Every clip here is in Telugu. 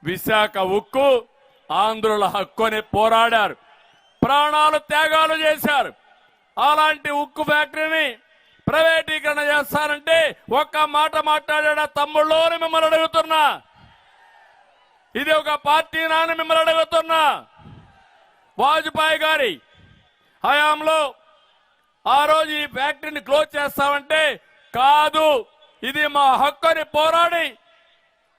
విశాఖ ఉక్కు ఆంధ్రుల హక్కుని పోరాడారు, ప్రాణాలు త్యాగాలు చేశారు. అలాంటి ఉక్కు ఫ్యాక్టరీని ప్రైవేటీకరణ చేస్తారంటే ఒక్క మాట మాట్లాడా తమ్ముళ్ళోని మిమ్మల్ని అడుగుతున్నా. ఇది ఒక పార్టీ నాని మిమ్మల్ని అడుగుతున్నా. వాజ్పేయి గారి హయాంలో ఆ రోజు ఈ ఫ్యాక్టరీని క్లోజ్ చేస్తామంటే కాదు, ఇది మా హక్కుని పోరాడి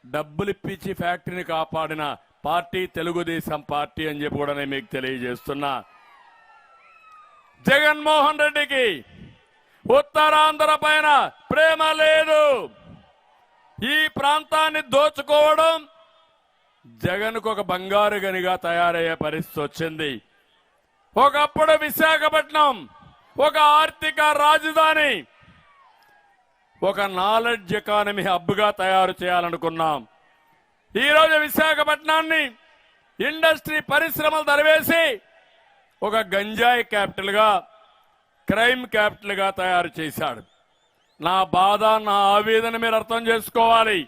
డబ్బులు ఇప్పించి ఫ్యాక్టరీని కాపాడిన పార్టీ తెలుగుదేశం పార్టీ అని చెప్పి కూడా నేను మీకు తెలియజేస్తున్నా. జగన్మోహన్ రెడ్డికి ఉత్తరాంధ్ర పైన ప్రేమ లేదు. ఈ ప్రాంతాన్ని దోచుకోవడం జగన్కు ఒక బంగారు గనిగా తయారయ్యే పరిస్థితి వచ్చింది. ఒకప్పుడు విశాఖపట్నం ఒక ఆర్థిక రాజధాని, ఒక నాలెడ్జ్ ఎకానమీ హబ్గా తయారు చేయాలనుకున్నాం. ఈరోజు విశాఖపట్నాన్ని ఇండస్ట్రీ పరిశ్రమలు తరివేసి ఒక గంజాయి క్యాపిటల్ గా, క్రైమ్ క్యాపిటల్ గా తయారు చేశాడు. నా బాధ, నా ఆవేదన మీరు అర్థం చేసుకోవాలి.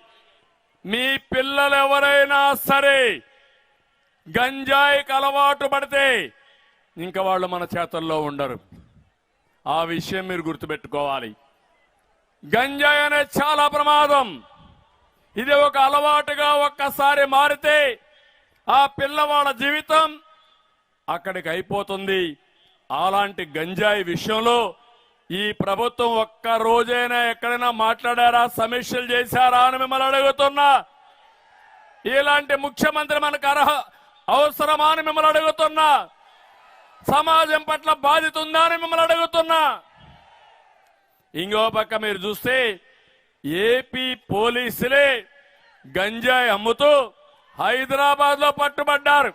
మీ పిల్లలు ఎవరైనా సరే గంజాయికి అలవాటు పడితే ఇంకా వాళ్ళు మన చేతుల్లో ఉండరు. ఆ విషయం మీరు గుర్తుపెట్టుకోవాలి. గంజాయి అనేది చాలా ప్రమాదం. ఇది ఒక అలవాటుగా ఒక్కసారి మారితే ఆ పిల్లవాళ్ళ జీవితం అక్కడికి అయిపోతుంది. అలాంటి గంజాయి విషయంలో ఈ ప్రభుత్వం ఒక్క రోజైనా ఎక్కడైనా మాట్లాడారా, సమీక్షలు చేశారా అని మిమ్మల్ని అడుగుతున్నా. ఇలాంటి ముఖ్యమంత్రి మనకు అవసరమా అని మిమ్మల్ని అడుగుతున్నా. సమాజం పట్ల బాధ్యత ఉందా అని మిమ్మల్ని అడుగుతున్నా. ఇంకో పక్క మీరు చూస్తే ఏపీ పోలీసులే గంజాయి అమ్ముతూ హైదరాబాద్ లో పట్టుబడ్డారు.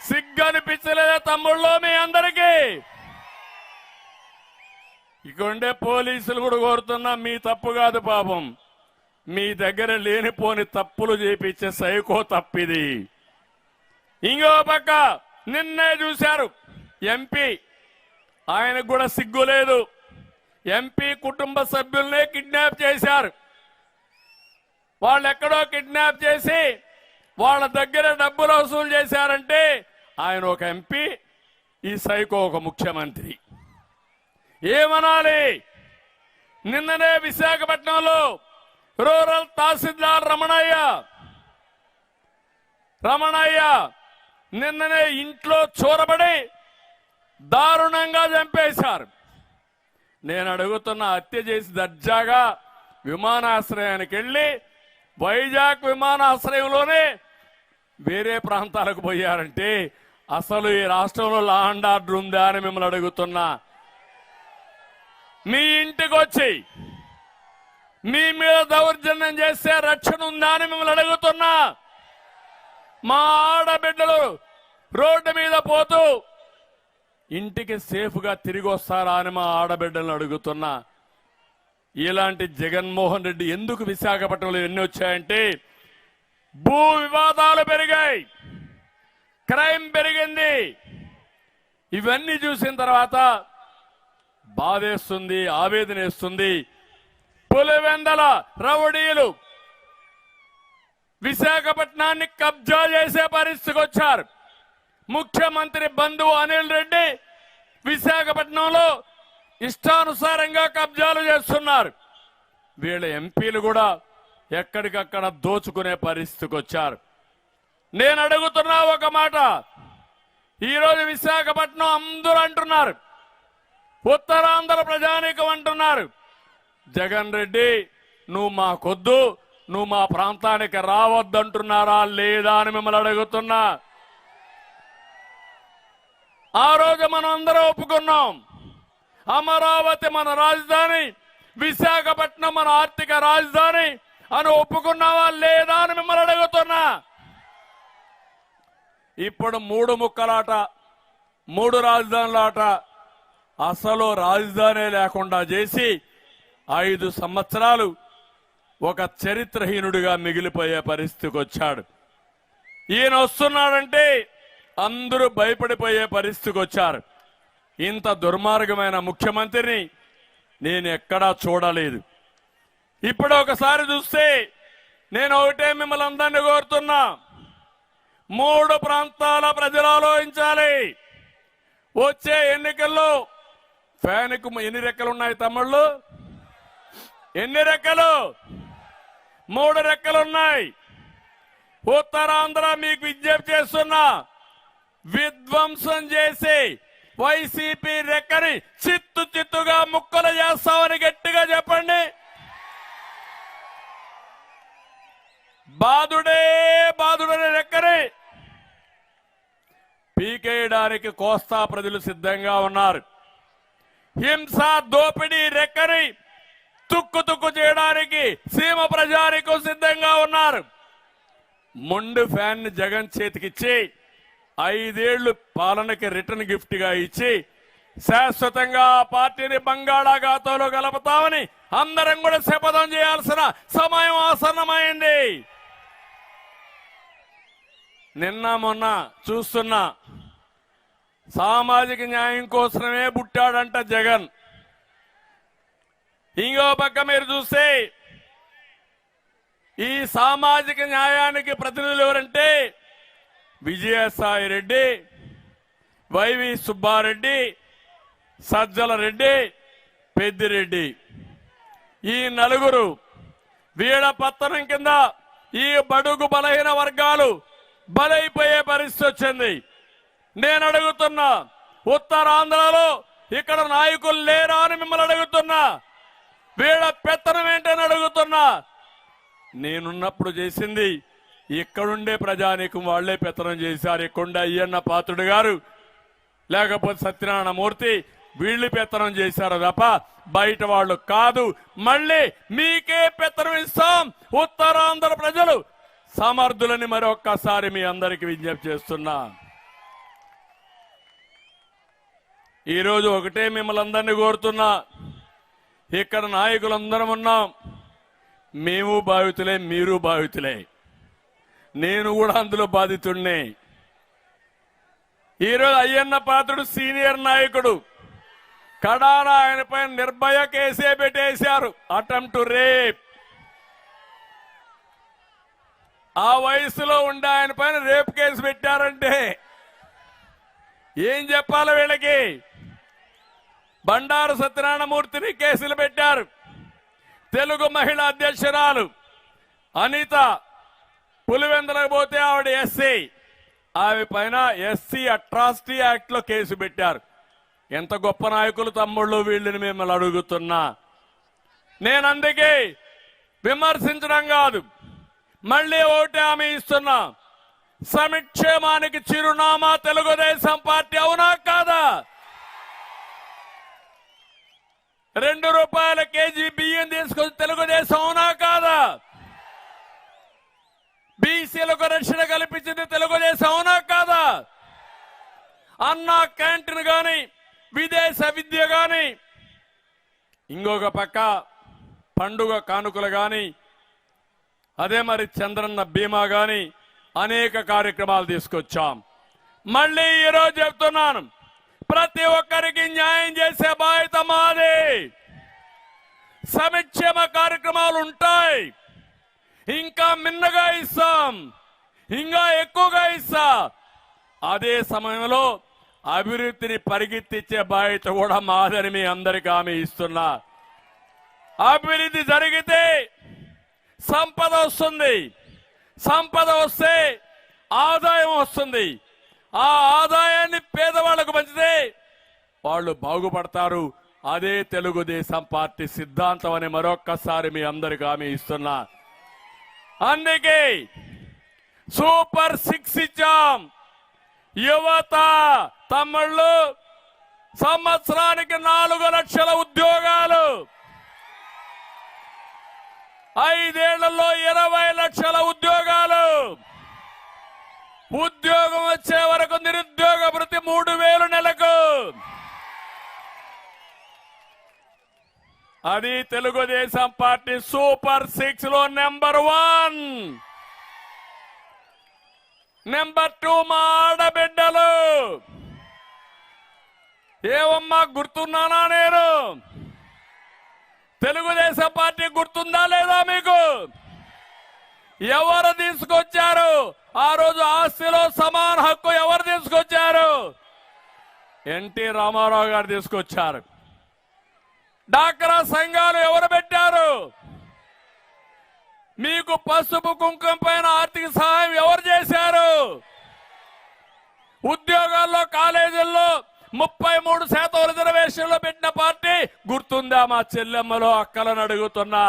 సిగ్గనిపించలేదా తమ్ముళ్ళో మీ అందరికీ? ఇక్కడుండే పోలీసులు కూడా కోరుతున్నా, మీ తప్పు కాదు పాపం, మీ దగ్గర లేనిపోని తప్పులు చేపించే సైకో తప్పిది. ఇంకో పక్క నిన్నే చూశారు ఎంపీ, ఆయనకు కూడా సిగ్గు లేదు. ఎంపీ కుటుంబ సభ్యుల్నే కిడ్నాప్ చేశారు. వాళ్ళు ఎక్కడో కిడ్నాప్ చేసి వాళ్ళ దగ్గర డబ్బులు వసూలు చేశారంటే ఆయన ఒక ఎంపీ, ఈ సైకో ఒక ముఖ్యమంత్రి. ఏమనాలి? నిన్ననే విశాఖపట్నంలో రూరల్ తహసీల్దార్ రమణయ్య నిన్ననే ఇంట్లో చొరబడి దారుణంగా చంపేశారు. నేను అడుగుతున్న, హత్య చేసి దర్జాగా విమానాశ్రయానికి వెళ్లి వైజాగ్ విమానాశ్రయంలోనే వేరే ప్రాంతాలకు పోయారంటే అసలు ఈ రాష్ట్రంలో లా అండ్ ఆర్డర్ ఉందా అని మిమ్మల్ని అడుగుతున్నా. మీ ఇంటికి వచ్చి మీ మీద దౌర్జన్యం చేస్తే రక్షణ ఉందా అని మిమ్మల్ని అడుగుతున్నా. మా ఆడబిడ్డలు రోడ్డు మీద పోతూ ఇంటికి సేఫ్ గా తిరిగి వస్తారా అని మా ఆడబిడ్డలను అడుగుతున్నా. ఇలాంటి జగన్మోహన్ రెడ్డి ఎందుకు విశాఖపట్నంలో ఎన్ని వచ్చాయంటే భూ వివాదాలు పెరిగాయి, క్రైమ్ పెరిగింది. ఇవన్నీ చూసిన తర్వాత బాధేస్తుంది, ఆవేదన వేస్తుంది. పులివెందల రౌడీలు విశాఖపట్నాన్ని కబ్జా చేసే పరిస్థితికి వచ్చారు. ముఖ్యమంత్రి బంధువు అనిల్ రెడ్డి విశాఖపట్నంలో ఇష్టానుసారంగా కబ్జాలు చేస్తున్నారు. వీళ్ళ ఎంపీలు కూడా ఎక్కడికక్కడ దోచుకునే పరిస్థితికి వచ్చారు. నేను అడుగుతున్నా ఒక మాట, ఈరోజు విశాఖపట్నం అందరూ అంటున్నారు, ఉత్తరాంధ్ర ప్రజానీకం అంటున్నారు, జగన్ రెడ్డి నువ్వు మాకొద్దు, నువ్వు మా ప్రాంతానికి రావద్దంటున్నారా లేదా అని మిమ్మల్ని అడుగుతున్నా. ఆ రోజు మనం అందరం ఒప్పుకున్నాం, అమరావతి మన రాజధాని, విశాఖపట్నం మన ఆర్థిక రాజధాని అని ఒప్పుకున్నావా లేదా అని మిమ్మల్ని అడుగుతున్నా. ఇప్పుడు 3 ముక్కలాట, 3 రాజధానులాట, అసలు రాజధాని లేకుండా చేసి 5 సంవత్సరాలు ఒక చరిత్రహీనుడిగా మిగిలిపోయే పరిస్థితికి వచ్చాడు. ఈయన వస్తున్నాడంటే అందరూ భయపడిపోయే పరిస్థితికి వచ్చారు. ఇంత దుర్మార్గమైన ముఖ్యమంత్రిని నేను ఎక్కడా చూడలేదు. ఇప్పుడు ఒకసారి చూస్తే నేను ఒకటే మిమ్మల్ని అందరినీ కోరుతున్నా, 3 ప్రాంతాల ప్రజలు ఆలోచించాలి. వచ్చే ఎన్నికల్లో ఫ్యాన్కు ఎన్ని రెక్కలు ఉన్నాయి తమ్ముళ్ళు? ఎన్ని రెక్కలు? 3 రెక్కలు ఉన్నాయి. ఉత్తరాంధ్ర మీకు విజ్ఞప్తి చేస్తున్నా, విధ్వంసం చేసి వైసీపీ రెక్కని చిత్తుగా ముక్కలు చేస్తామని గట్టిగా చెప్పండి. బాదుడనే రెక్కని పీకేయడానికి కోస్తా ప్రజలు సిద్ధంగా ఉన్నారు. హింస దోపిడీ రెక్కని తుక్కు చేయడానికి సీమ ప్రజానికం సిద్ధంగా ఉన్నారు. మొండు ఫ్యాన్ జగన్ చేతికిచ్చి 5 ఏళ్లు పాలనకి రిటర్న్ గిఫ్ట్ గా ఇచ్చి శాశ్వతంగా ఆ పార్టీని బంగాళాఖాతంలో కలుపుతామని అందరం కూడా శపథం చేయాల్సిన సమయం ఆసన్నమైంది. నిన్న మొన్న చూస్తున్నా, సామాజిక న్యాయం కోసమే పుట్టాడంట జగన్. ఇంకో పక్క మీరు చూస్తే ఈ సామాజిక న్యాయానికి ప్రతినిధులు ఎవరంటే విజయసాయి రెడ్డి, వైవి సుబ్బారెడ్డి, సజ్జల రెడ్డి, పెద్దిరెడ్డి. ఈ 4 వీళ్ళ పత్తనం కింద ఈ బడుగు బలహీన వర్గాలు బలైపోయే పరిస్థితి వచ్చింది. నేను అడుగుతున్నా, ఉత్తరాంధ్రలో ఇక్కడ నాయకులు లేరా అని మిమ్మల్ని అడుగుతున్నా. వీళ్ళ పెత్తనం ఏంటని అడుగుతున్నా. నేనున్నప్పుడు చేసింది ఇక్కడుండే ప్రజానీకం వాళ్లే పెత్తనం చేశారు. ఇక్కడుండే అయ్యన్న పాత్రుడు గారు, లేకపోతే సత్యనారాయణ మూర్తి, వీళ్ళు పెత్తనం చేశారు తప్ప బయట వాళ్ళు కాదు. మళ్ళీ మీకే పెత్తనం ఇస్తాం. ఉత్తరాంధ్ర ప్రజలు సమర్థులని మరొక్కసారి మీ అందరికీ విజ్ఞప్తి చేస్తున్నా. ఈరోజు ఒకటే మిమ్మల్ని అందరినీ కోరుతున్నా, ఇక్కడ నాయకులందరం ఉన్నాం. మేము బాధితులే, మీరు బాధితులే, నేను కూడా అందులో బాధితుడినే. ఈరోజు అయ్యన్న పాత్రుడు సీనియర్ నాయకుడు, కడాన ఆయనపై నిర్భయ కేసే పెట్టేశారు, అటెంప్ట్ టు రేప్. ఆ వయసులో ఉండే ఆయన పైన రేప్ కేసు పెట్టారంటే ఏం చెప్పాలి వీళ్ళకి? బండారు సత్యనారాయణమూర్తిని కేసులు పెట్టారు. తెలుగు మహిళా అధ్యక్షురాలు అనిత పులివెందులకు పోతే ఆవిడ ఎస్సీ, ఆమె పైన ఎస్సీ అట్రాసిటీ యాక్ట్ లో కేసు పెట్టారు. ఎంత గొప్ప నాయకులు తమ్ముళ్ళు వీళ్ళని మిమ్మల్ని అడుగుతున్నా. నేను అందుకే విమర్శించడం కాదు, మళ్ళీ ఒకటి హామీ ఇస్తున్నా. సంక్షేమానికి చిరునామా తెలుగుదేశం పార్టీ, అవునా కాదా? 2 రూపాయల కేజీ బియ్యం తీసుకొని తెలుగుదేశం, అవునా కాదా? బీసీలకు రక్షణ కల్పించింది తెలుగుదేశం, అవునా కాదా? అన్నా క్యాంటీన్ గాని, విదేశ విద్య గాని, ఇంకొక పక్క పండుగ కానుకలు గాని, అదే మరి చంద్రన్న బీమా గాని అనేక కార్యక్రమాలు తీసుకొచ్చాం. మళ్ళీ ఈరోజు చెప్తున్నాను, ప్రతి ఒక్కరికి న్యాయం చేసే బాధ్యత మాది. సంక్షేమ కార్యక్రమాలు ఉంటాయి, ఇంకా మిన్నగా ఇస్తాం, ఇంకా ఎక్కువగా ఇస్తా. అదే సమయంలో అభివృద్ధిని పరిగెత్తించే బాధ్యత కూడా మాదని మీ అందరికీ హామీ ఇస్తున్నా. అభివృద్ధి జరిగితే సంపద వస్తుంది, సంపద వస్తే ఆదాయం వస్తుంది. ఆ ఆదాయాన్ని పేదవాళ్లకు పంచితే వాళ్ళు బాగుపడతారు. అదే తెలుగుదేశం పార్టీ సిద్ధాంతం అని మరొక్కసారి మీ అందరికీ హామీ ఇస్తున్నా. అందుకే సూపర్ 6 ఇచ్చాం. యువత తమ్ముళ్ళు సంవత్సరానికి 4 లక్షల ఉద్యోగాలు, 5 ఏళ్లలో 20 లక్షల ఉద్యోగాలు. ఉద్యోగం వచ్చే వరకు నిరుద్యోగ భృతి 3000 నెలకు. అది తెలుగుదేశం పార్టీ సూపర్ 6 లో నెంబర్ 1. నెంబర్ 2 మా ఆడబిడ్డలు. ఏవమ్మా గుర్తున్నానా నేను? తెలుగుదేశం పార్టీ గుర్తుందా లేదా మీకు? ఎవరు తీసుకొచ్చారు? ఆ రోజు ఆస్తిలో సమాన హక్కు ఎవరు తీసుకొచ్చారు? ఎన్టీ రామారావు గారు తీసుకొచ్చారు. డాక్రా సంఘాలు ఎవరు పెట్టారు? మీకు పసుపు కుంకుమ పైన ఆర్థిక సహాయం ఎవరు చేశారు? ఉద్యోగాల్లో కాలేజీల్లో 33% రిజర్వేషన్లు పెట్టిన పార్టీ గుర్తుందా? మా చెల్లెమ్మలో అక్కలను అడుగుతున్నా.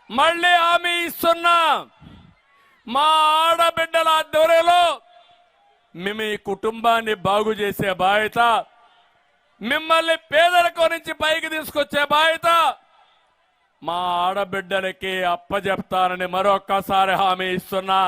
మళ్ళీ హామీ ఇస్తున్నా, మా ఆడబిడ్డల ఆధ్వర్యంలో మేము ఈ కుటుంబాన్ని బాగు చేసే బాధ్యత, మిమ్మల్ని పేదరికం నుంచి పైకి తీసుకొచ్చే బాధ్యత మా ఆడబిడ్డలకి అప్పజెప్తానని మరొక్కసారి హామీ ఇస్తున్నా.